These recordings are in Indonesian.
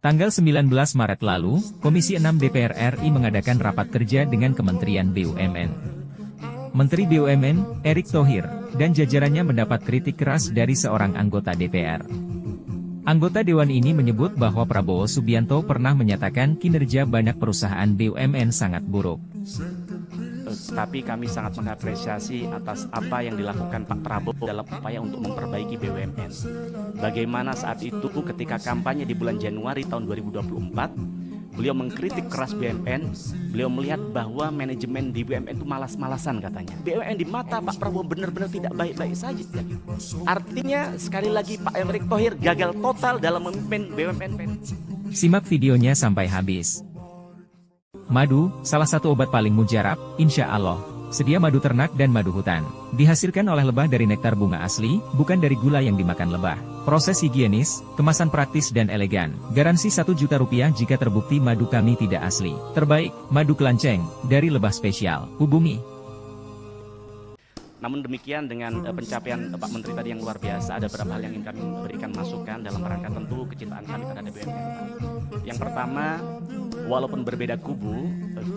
Tanggal 19 Maret lalu, Komisi 6 DPR RI mengadakan rapat kerja dengan Kementerian BUMN. Menteri BUMN, Erick Thohir, dan jajarannya mendapat kritik keras dari seorang anggota DPR. Anggota Dewan ini menyebut bahwa Prabowo Subianto pernah menyatakan kinerja banyak perusahaan BUMN sangat buruk. Tapi kami sangat mengapresiasi atas apa yang dilakukan Pak Prabowo dalam upaya untuk memperbaiki BUMN. Bagaimana saat itu ketika kampanye di bulan Januari tahun 2024, beliau mengkritik keras BUMN, beliau melihat bahwa manajemen di BUMN itu malas-malasan katanya. BUMN di mata Pak Prabowo benar-benar tidak baik-baik saja. Artinya sekali lagi Pak Erick Thohir gagal total dalam memimpin BUMN. Simak videonya sampai habis. Madu, salah satu obat paling mujarab, insya Allah. Sedia madu ternak dan madu hutan. Dihasilkan oleh lebah dari nektar bunga asli, bukan dari gula yang dimakan lebah. Proses higienis, kemasan praktis dan elegan. Garansi Rp1.000.000 jika terbukti madu kami tidak asli. Terbaik, madu kelanceng, dari lebah spesial. Hubungi. Namun demikian dengan pencapaian Pak Menteri tadi yang luar biasa, ada beberapa hal yang ingin kami berikan masukan dalam rangka tentu kecintaan kami terhadap BUMN. Yang pertama, walaupun berbeda kubu,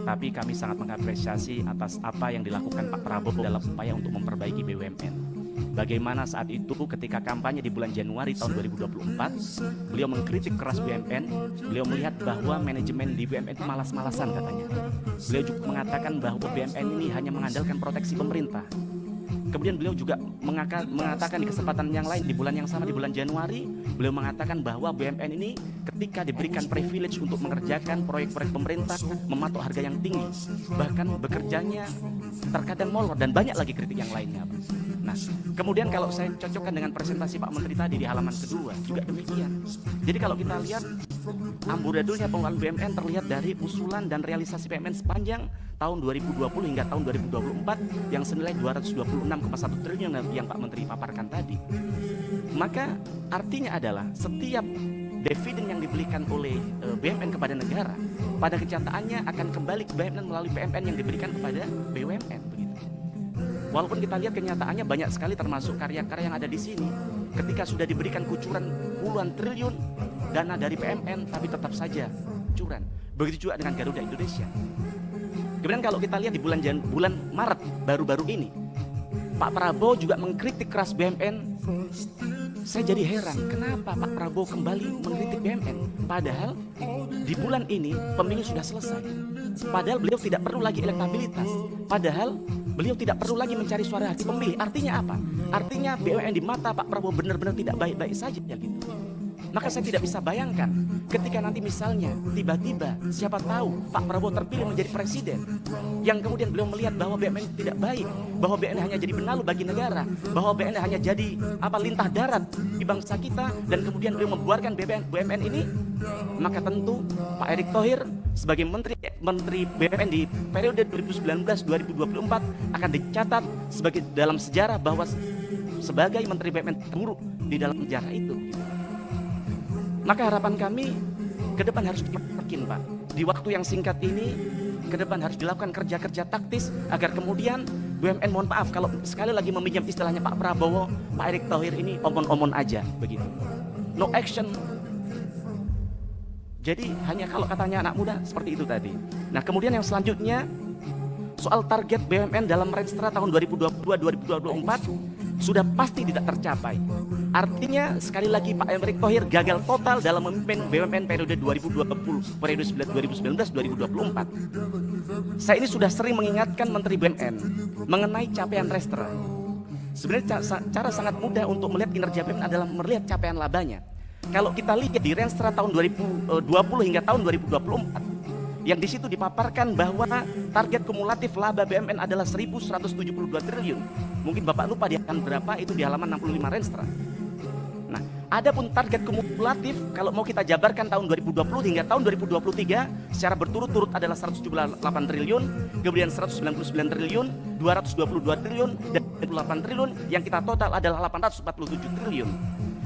tapi kami sangat mengapresiasi atas apa yang dilakukan Pak Prabowo dalam upaya untuk memperbaiki BUMN. Bagaimana saat itu ketika kampanye di bulan Januari tahun 2024, beliau mengkritik keras BUMN, beliau melihat bahwa manajemen di BUMN itu malas-malasan katanya. Beliau juga mengatakan bahwa BUMN ini hanya mengandalkan proteksi pemerintah. Kemudian beliau juga mengatakan di kesempatan yang lain di bulan yang sama, di bulan Januari, beliau mengatakan bahwa BUMN ini ketika diberikan privilege untuk mengerjakan proyek-proyek pemerintah mematok harga yang tinggi, bahkan bekerjanya terkadang molor dan banyak lagi kritik yang lainnya. Nah, kemudian kalau saya cocokkan dengan presentasi Pak Menteri tadi di halaman kedua juga demikian. Jadi kalau kita lihat amburadulnya pengelolaan BUMN terlihat dari usulan dan realisasi BUMN sepanjang tahun 2020 hingga tahun 2024 yang senilai 226,1 triliun yang Pak Menteri paparkan tadi. Maka artinya adalah setiap dividen yang diberikan oleh BUMN kepada negara pada kenyataannya akan kembali ke BUMN melalui PMN yang diberikan kepada BUMN begitu. Walaupun kita lihat kenyataannya banyak sekali termasuk karya-karya yang ada di sini ketika sudah diberikan kucuran puluhan triliun dana dari PMN tapi tetap saja kucuran. Begitu juga dengan Garuda Indonesia. Kemudian kalau kita lihat di bulan Maret baru-baru ini, Pak Prabowo juga mengkritik keras BUMN. Saya jadi heran, kenapa Pak Prabowo kembali mengkritik BUMN? Padahal di bulan ini pemilu sudah selesai. Padahal beliau tidak perlu lagi elektabilitas. Padahal beliau tidak perlu lagi mencari suara hati pemilih. Artinya apa? Artinya BUMN di mata Pak Prabowo benar-benar tidak baik-baik saja ya gitu. Maka saya tidak bisa bayangkan ketika nanti misalnya tiba-tiba siapa tahu Pak Prabowo terpilih menjadi presiden, yang kemudian beliau melihat bahwa BUMN tidak baik, bahwa BUMN hanya jadi benalu bagi negara, bahwa BUMN hanya jadi lintah darat di bangsa kita, dan kemudian beliau membuarkan BUMN ini, maka tentu Pak Erick Thohir sebagai menteri BUMN di periode 2019-2024 akan dicatat sebagai dalam sejarah bahwa sebagai menteri BUMN terburuk di dalam sejarah itu. Maka harapan kami ke depan harus diperkin, Pak. Di waktu yang singkat ini, ke depan harus dilakukan kerja-kerja taktis agar kemudian BUMN, mohon maaf kalau sekali lagi meminjam istilahnya Pak Prabowo, Pak Erick Thohir ini omon-omon aja begitu. No action. Jadi hanya kalau katanya anak muda seperti itu tadi. Nah, kemudian yang selanjutnya soal target BUMN dalam Renstra tahun 2022-2024 sudah pasti tidak tercapai. Artinya sekali lagi Pak Erick Thohir gagal total dalam memimpin BUMN periode 2024. Saya ini sudah sering mengingatkan Menteri BUMN mengenai capaian Renstra. Sebenarnya cara sangat mudah untuk melihat kinerja BUMN adalah melihat capaian labanya. Kalau kita lihat di Renstra tahun 2020 hingga tahun 2024, yang di situ dipaparkan bahwa target kumulatif laba BUMN adalah 1.172 triliun. Mungkin Bapak lupa di halaman berapa, itu di halaman 65 Renstra. Nah, adapun target kumulatif kalau mau kita jabarkan tahun 2020 hingga tahun 2023 secara berturut-turut adalah 178 triliun, kemudian 199 triliun, 222 triliun, dan 28 triliun, yang kita total adalah 847 triliun.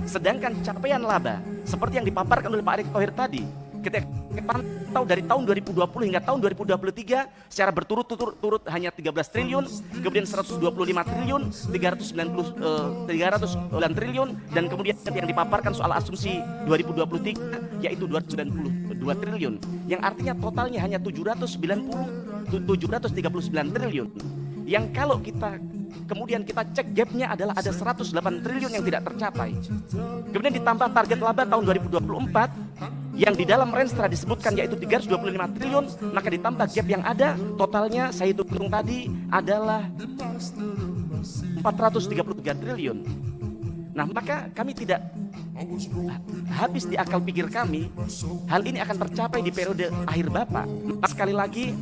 Sedangkan capaian laba seperti yang dipaparkan oleh Pak Erick Thohir tadi, ketika pantau dari tahun 2020 hingga tahun 2023 secara berturut-turut hanya 13 triliun, kemudian 125 triliun, 309 triliun, dan kemudian yang dipaparkan soal asumsi 2023 yaitu 292 triliun, yang artinya totalnya hanya 739 triliun. Yang kalau kita kemudian kita cek gapnya adalah ada 108 triliun yang tidak tercapai. Kemudian ditambah target laba tahun 2024 yang di dalam Renstra disebutkan yaitu 325 triliun, maka ditambah gap yang ada, totalnya saya hitung tadi adalah 433 triliun. Nah, maka kami tidak habis di akal pikir kami hal ini akan tercapai di periode akhir Bapak. Sekali lagi,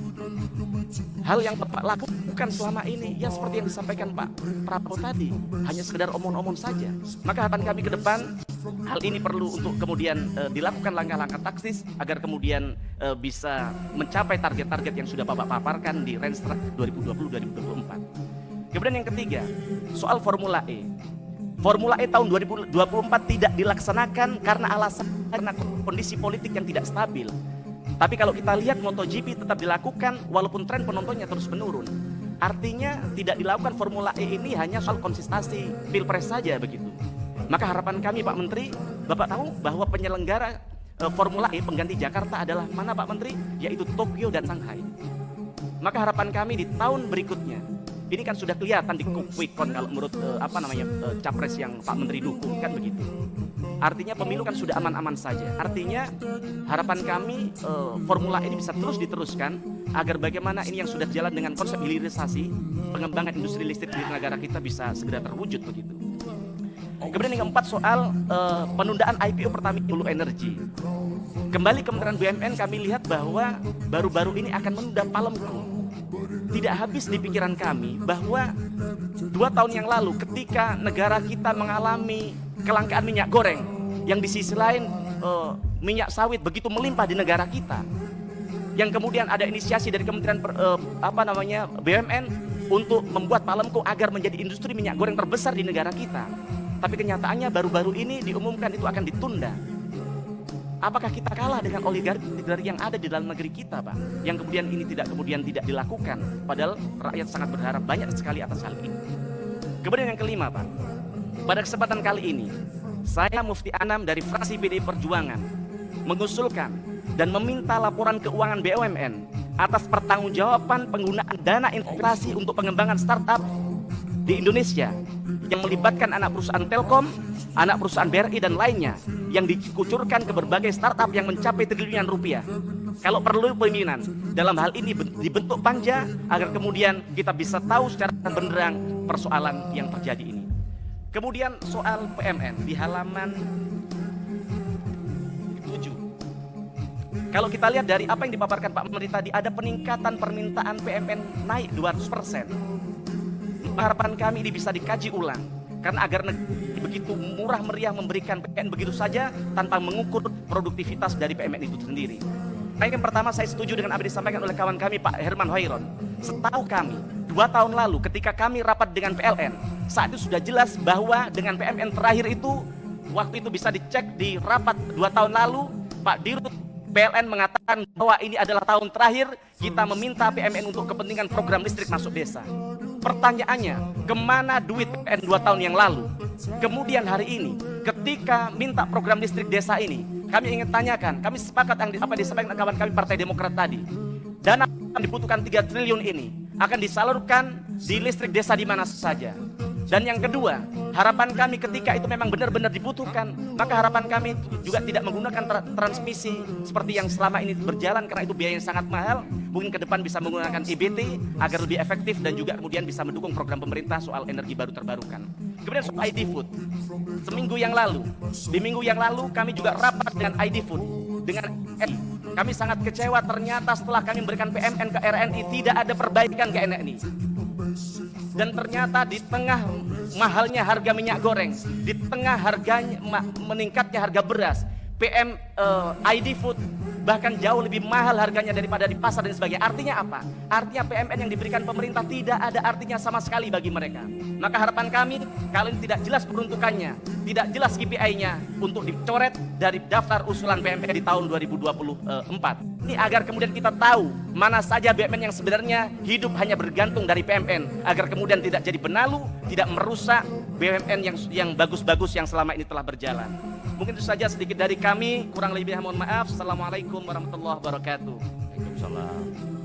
hal yang Bapak lakukan selama ini ya seperti yang disampaikan Pak Prabowo tadi, hanya sekedar omong-omong saja. Maka harapan kami ke depan, hal ini perlu untuk kemudian dilakukan langkah-langkah taktis agar kemudian bisa mencapai target-target yang sudah Bapak paparkan di Renstra 2020-2024. Kemudian yang ketiga, soal Formula E. Formula E tahun 2024 tidak dilaksanakan karena kondisi politik yang tidak stabil. Tapi kalau kita lihat MotoGP tetap dilakukan walaupun tren penontonnya terus menurun. Artinya tidak dilakukan Formula E ini hanya soal konsistensi Pilpres saja begitu. Maka harapan kami Pak Menteri, Bapak tahu bahwa penyelenggara Formula E pengganti Jakarta adalah mana Pak Menteri? Yaitu Tokyo dan Shanghai. Maka harapan kami di tahun berikutnya, ini kan sudah kelihatan di quick count kalau menurut capres yang Pak Menteri dukung kan begitu. Artinya pemilu kan sudah aman-aman saja. Artinya harapan kami formula ini bisa terus diteruskan agar bagaimana ini yang sudah jalan dengan konsep hilirisasi pengembangan industri listrik di negara kita bisa segera terwujud begitu. Kemudian yang keempat soal penundaan IPO Pertamina Hulu Energi. Kembali Kementerian BUMN kami lihat bahwa baru-baru ini akan menunda Palemku. Tidak habis di pikiran kami bahwa 2 tahun yang lalu ketika negara kita mengalami kelangkaan minyak goreng, yang di sisi lain minyak sawit begitu melimpah di negara kita, yang kemudian ada inisiasi dari Kementerian BUMN untuk membuat Palemku agar menjadi industri minyak goreng terbesar di negara kita. Tapi kenyataannya baru-baru ini diumumkan itu akan ditunda. Apakah kita kalah dengan oligarki yang ada di dalam negeri kita, Pak? Yang kemudian ini tidak dilakukan, padahal rakyat sangat berharap banyak sekali atas hal ini. Kemudian yang kelima, Pak, pada kesempatan kali ini, saya Mufti Anam dari fraksi PDI Perjuangan mengusulkan dan meminta laporan keuangan BUMN atas pertanggungjawaban penggunaan dana investasi untuk pengembangan startup di Indonesia yang melibatkan anak perusahaan Telkom, anak perusahaan BRI dan lainnya yang dikucurkan ke berbagai startup yang mencapai triliunan rupiah. Kalau perlu pimpinan dalam hal ini dibentuk panja agar kemudian kita bisa tahu secara benderang persoalan yang terjadi ini. Kemudian soal PMN di halaman 7. Kalau kita lihat dari apa yang dipaparkan Pak Menteri tadi, ada peningkatan permintaan PMN naik 200%. Harapan kami ini bisa dikaji ulang, karena agar begitu murah meriah memberikan PMN begitu saja tanpa mengukur produktivitas dari PMN itu sendiri. Yang pertama, saya setuju dengan apa yang disampaikan oleh kawan kami Pak Herman Hoiron. Setahu kami 2 tahun lalu ketika kami rapat dengan PLN, saat itu sudah jelas bahwa dengan PMN terakhir itu, waktu itu bisa dicek di rapat 2 tahun lalu, Pak Dirut PLN mengatakan bahwa ini adalah tahun terakhir kita meminta PMN untuk kepentingan program listrik masuk desa. Pertanyaannya, kemana duit PMN 2 tahun yang lalu? Kemudian hari ini, ketika minta program listrik desa ini, kami ingin tanyakan, kami sepakat apa disampaikan kawan kami Partai Demokrat tadi. Dana yang dibutuhkan 3 triliun ini akan disalurkan di listrik desa di mana saja. Dan yang kedua, harapan kami ketika itu memang benar-benar dibutuhkan, maka harapan kami juga tidak menggunakan transmisi seperti yang selama ini berjalan karena itu biayanya sangat mahal. Mungkin ke depan bisa menggunakan EBT agar lebih efektif dan juga kemudian bisa mendukung program pemerintah soal energi baru terbarukan. Kemudian soal ID Food, di minggu yang lalu kami juga rapat dengan ID Food, dengan RI. Kami sangat kecewa ternyata setelah kami memberikan PMN ke RNI tidak ada perbaikan ke RNI. Dan ternyata di tengah mahalnya harga minyak goreng, di tengah meningkatnya harga beras, ID Food bahkan jauh lebih mahal harganya daripada di pasar dan sebagainya. Artinya apa? Artinya PMN yang diberikan pemerintah tidak ada artinya sama sekali bagi mereka. Maka harapan kami, kalau ini tidak jelas peruntukannya, tidak jelas KPI-nya untuk dicoret dari daftar usulan PMN di tahun 2024. Ini agar kemudian kita tahu mana saja BUMN yang sebenarnya hidup hanya bergantung dari PMN, agar kemudian tidak jadi benalu, tidak merusak BUMN yang bagus-bagus yang selama ini telah berjalan. Mungkin itu saja sedikit dari kami, kurang lebih mohon maaf. Assalamualaikum warahmatullahi wabarakatuh. Waalaikumsalam.